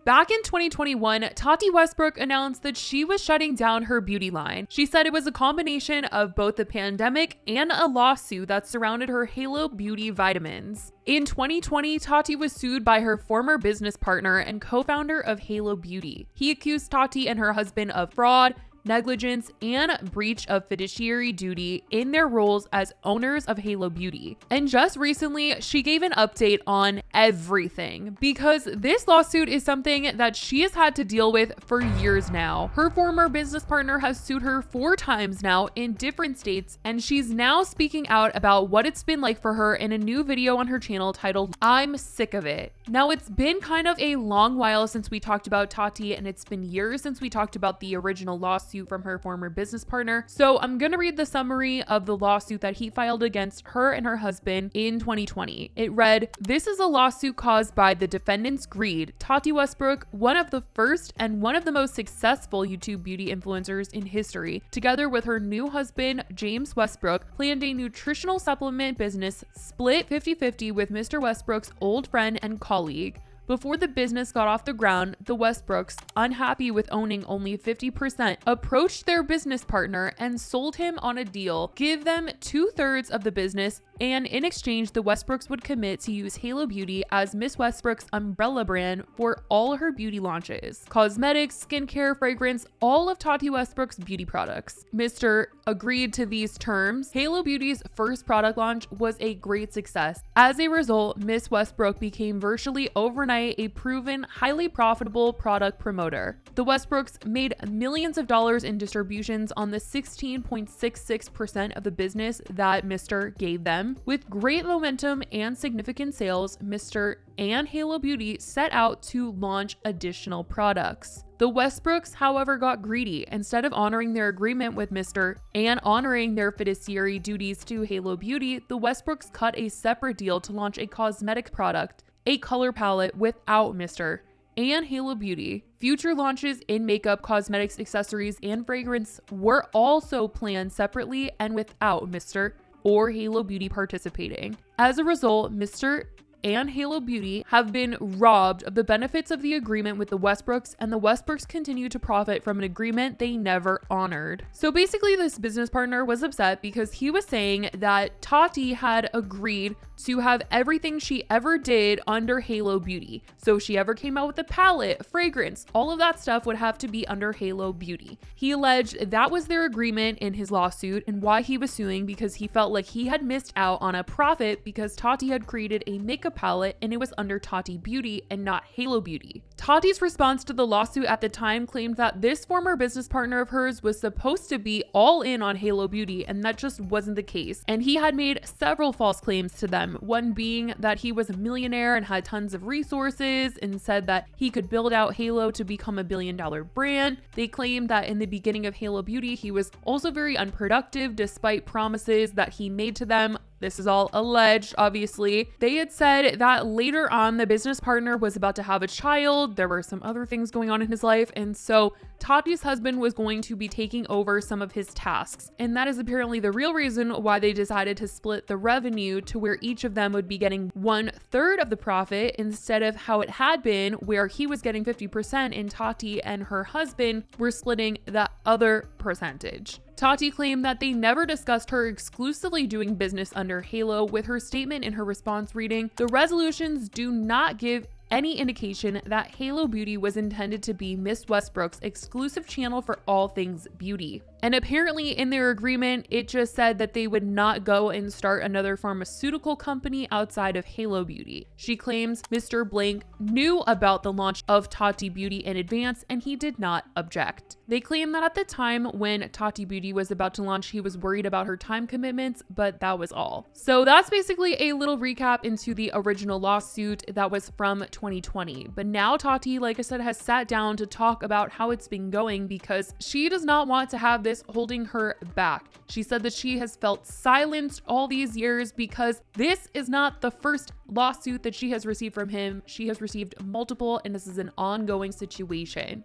back in 2021, Tati Westbrook announced that she was shutting down her beauty line. She said it was a combination of both the pandemic and a lawsuit that surrounded her Halo Beauty vitamins. In 2020, Tati was sued by her former business partner and co-founder of Halo Beauty. He accused Tati and her husband of fraud, negligence, and breach of fiduciary duty in their roles as owners of Halo Beauty. And just recently, she gave an update on everything because this lawsuit is something that she has had to deal with for years now. Her former business partner has sued her 4 times now in different states, and she's now speaking out about what it's been like for her in a new video on her channel titled, "I'm Sick of It." Now, it's been kind of a long while since we talked about Tati, and it's been years since we talked about the original lawsuit from her former business partner. So I'm gonna read the summary of the lawsuit that he filed against her and her husband in 2020. It read, "This is a lawsuit caused by the defendant's greed. Tati Westbrook, one of the first and one of the most successful YouTube beauty influencers in history, together with her new husband, James Westbrook, planned a nutritional supplement business split 50-50 with Mr. Westbrook's old friend and colleague. Before the business got off the ground, the Westbrooks, unhappy with owning only 50%, approached their business partner and sold him on a deal, give them 2/3 of the business, and in exchange, the Westbrooks would commit to use Halo Beauty as Miss Westbrook's umbrella brand for all her beauty launches. Cosmetics, skincare, fragrance, all of Tati Westbrook's beauty products. Mr. agreed to these terms. Halo Beauty's first product launch was a great success. As a result, Miss Westbrook became virtually overnight a proven, highly profitable product promoter. The Westbrooks made millions of dollars in distributions on the 16.66% of the business that Mr. gave them. With great momentum and significant sales, Mr. and Halo Beauty set out to launch additional products. The Westbrooks, however, got greedy. Instead of honoring their agreement with Mr. and honoring their fiduciary duties to Halo Beauty, the Westbrooks cut a separate deal to launch a cosmetic product, a color palette without Mr. and Halo Beauty. Future launches in makeup, cosmetics, accessories, and fragrance were also planned separately and without Mr. or Halo Beauty participating. As a result, Mr. and Halo Beauty have been robbed of the benefits of the agreement with the Westbrooks, and the Westbrooks continue to profit from an agreement they never honored. So basically, this business partner was upset because he was saying that Tati had agreed to have everything she ever did under Halo Beauty. So if she ever came out with a palette, fragrance, all of that stuff would have to be under Halo Beauty. He alleged that was their agreement in his lawsuit and why he was suing, because he felt like he had missed out on a profit because Tati had created a makeup palette and it was under Tati Beauty and not Halo Beauty. Tati's response to the lawsuit at the time claimed that this former business partner of hers was supposed to be all in on Halo Beauty, and that just wasn't the case. And he had made several false claims to them, one being that he was a millionaire and had tons of resources and said that he could build out Halo to become $1 billion brand. They claimed that in the beginning of Halo Beauty, he was also very unproductive despite promises that he made to them. This is all alleged, obviously. They had said that later on, the business partner was about to have a child. There were some other things going on in his life. And so Tati's husband was going to be taking over some of his tasks. And that is apparently the real reason why they decided to split the revenue to where each of them would be getting 1/3 of the profit instead of how it had been, where he was getting 50% and Tati and her husband were splitting the other percentage. Tati claimed that they never discussed her exclusively doing business under Halo, with her statement in her response reading, "The resolutions do not give any indication that Halo Beauty was intended to be Miss Westbrook's exclusive channel for all things beauty." And apparently in their agreement, it just said that they would not go and start another pharmaceutical company outside of Halo Beauty. She claims Mr. Blank knew about the launch of Tati Beauty in advance and he did not object. They claim that at the time when Tati Beauty was about to launch, he was worried about her time commitments, but that was all. So that's basically a little recap into the original lawsuit that was from 2020. But now Tati, like I said, has sat down to talk about how it's been going because she does not want to have this holding her back. She said that she has felt silenced all these years because this is not the first lawsuit that she has received from him. She has received multiple, and this is an ongoing situation.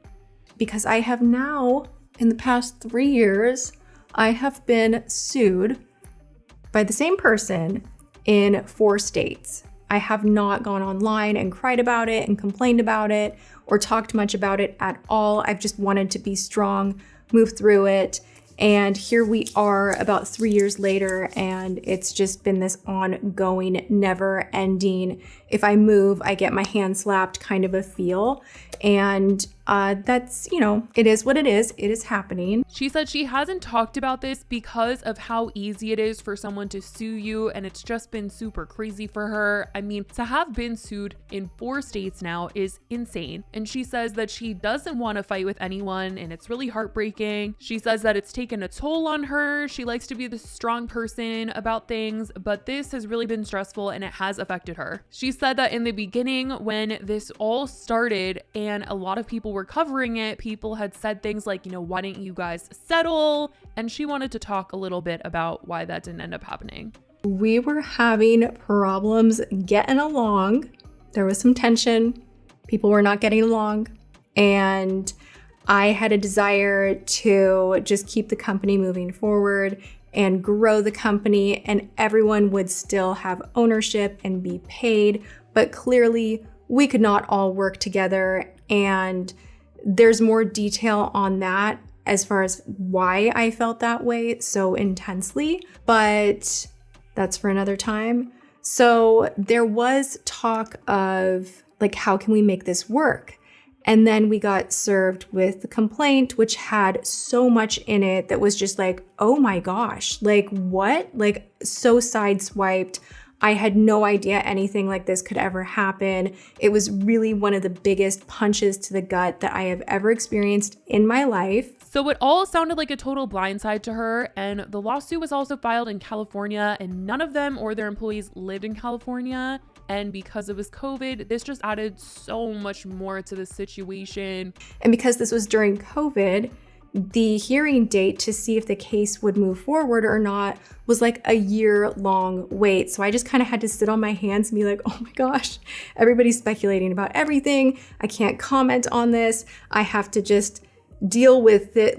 Because I have now, in the past 3 years, I have been sued by the same person in 4 states. I have not gone online and cried about it and complained about it or talked much about it at all. I've just wanted to be strong, move through it. And here we are about 3 years later, and it's just been this ongoing, never ending, if I move, I get my hand slapped kind of a feel. And that's, it is what it is. It is happening. She said she hasn't talked about this because of how easy it is for someone to sue you, and it's just been super crazy for her. I mean, to have been sued in 4 states now is insane. And she says that she doesn't want to fight with anyone, and it's really heartbreaking. She says that it's taken a toll on her. She likes to be the strong person about things, but this has really been stressful and it has affected her. She said that in the beginning, when this all started and a lot of people were covering it, people had said things like, why didn't you guys settle? And she wanted to talk a little bit about why that didn't end up happening. We were having problems getting along. There was some tension. People were not getting along. And I had a desire to just keep the company moving forward and grow the company, and everyone would still have ownership and be paid. But clearly, we could not all work together. And there's more detail on that as far as why I felt that way so intensely, but that's for another time. So there was talk of how can we make this work? And then we got served with the complaint, which had so much in it that was just oh my gosh, what? So sideswiped. I had no idea anything like this could ever happen. It was really one of the biggest punches to the gut that I have ever experienced in my life. So it all sounded like a total blindside to her, and the lawsuit was also filed in California, and none of them or their employees lived in California. And because it was COVID, this just added so much more to the situation. And because this was during COVID, the hearing date to see if the case would move forward or not was a year-long wait. So I just kind of had to sit on my hands and be oh my gosh, everybody's speculating about everything. I can't comment on this. I have to just deal with it,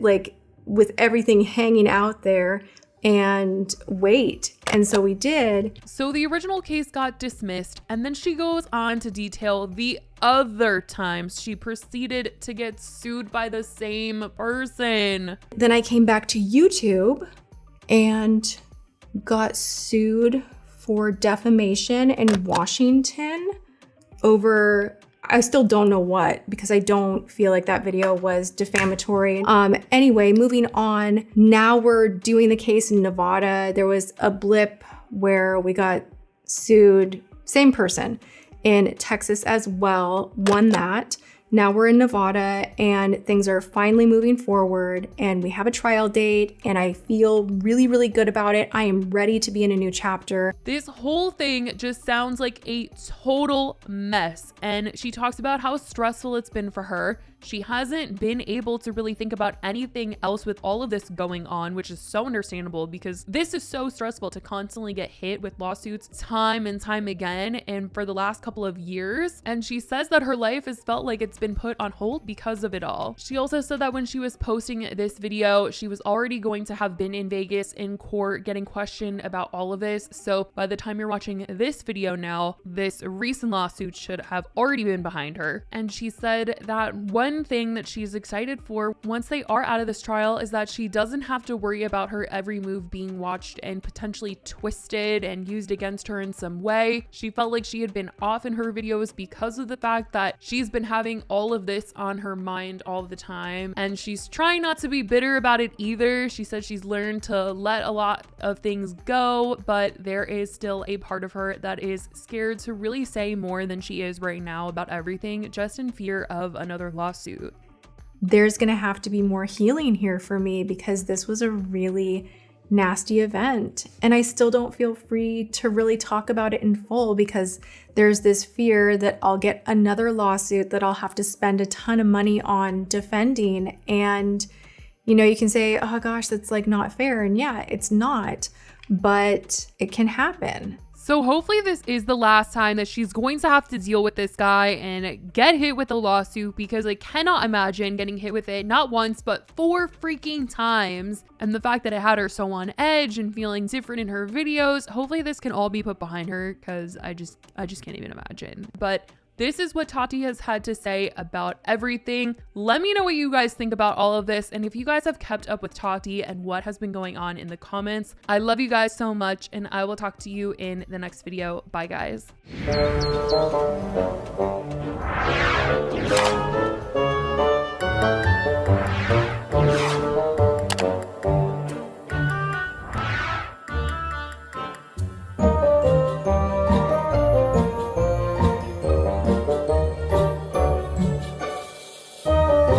with everything hanging out there and wait. And so we did. So the original case got dismissed, and then she goes on to detail the other times she proceeded to get sued by the same person. Then I came back to YouTube and got sued for defamation in Washington over, I still don't know what, because I don't feel like that video was defamatory. Anyway, moving on. Now we're doing the case in Nevada. There was a blip where we got sued, same person, in Texas as well, won that. Now we're in Nevada and things are finally moving forward and we have a trial date and I feel really, really good about it. I am ready to be in a new chapter. This whole thing just sounds like a total mess. And she talks about how stressful it's been for her. She hasn't been able to really think about anything else with all of this going on, which is so understandable because this is so stressful to constantly get hit with lawsuits time and time again, and for the last couple of years. And she says that her life has felt like it's been put on hold because of it all. She also said that when she was posting this video, she was already going to have been in Vegas in court getting questioned about all of this. So by the time you're watching this video now, this recent lawsuit should have already been behind her. And she said that one thing that she's excited for once they are out of this trial is that she doesn't have to worry about her every move being watched and potentially twisted and used against her in some way. She felt like she had been off in her videos because of the fact that she's been having all of this on her mind all the time, and she's trying not to be bitter about it either. She said she's learned to let a lot of things go, but there is still a part of her that is scared to really say more than she is right now about everything, just in fear of another lawsuit. There's gonna have to be more healing here for me because this was a really nasty event, and I still don't feel free to really talk about it in full because there's this fear that I'll get another lawsuit that I'll have to spend a ton of money on defending. And you can say, oh gosh, that's not fair, and yeah, it's not, but it can happen. So hopefully this is the last time that she's going to have to deal with this guy and get hit with a lawsuit, because I cannot imagine getting hit with it not once, but 4 freaking times. And the fact that it had her so on edge and feeling different in her videos, hopefully this can all be put behind her, because I just can't even imagine. But this is what Tati has had to say about everything. Let me know what you guys think about all of this, and if you guys have kept up with Tati and what has been going on in the comments. I love you guys so much, and I will talk to you in the next video. Bye, guys.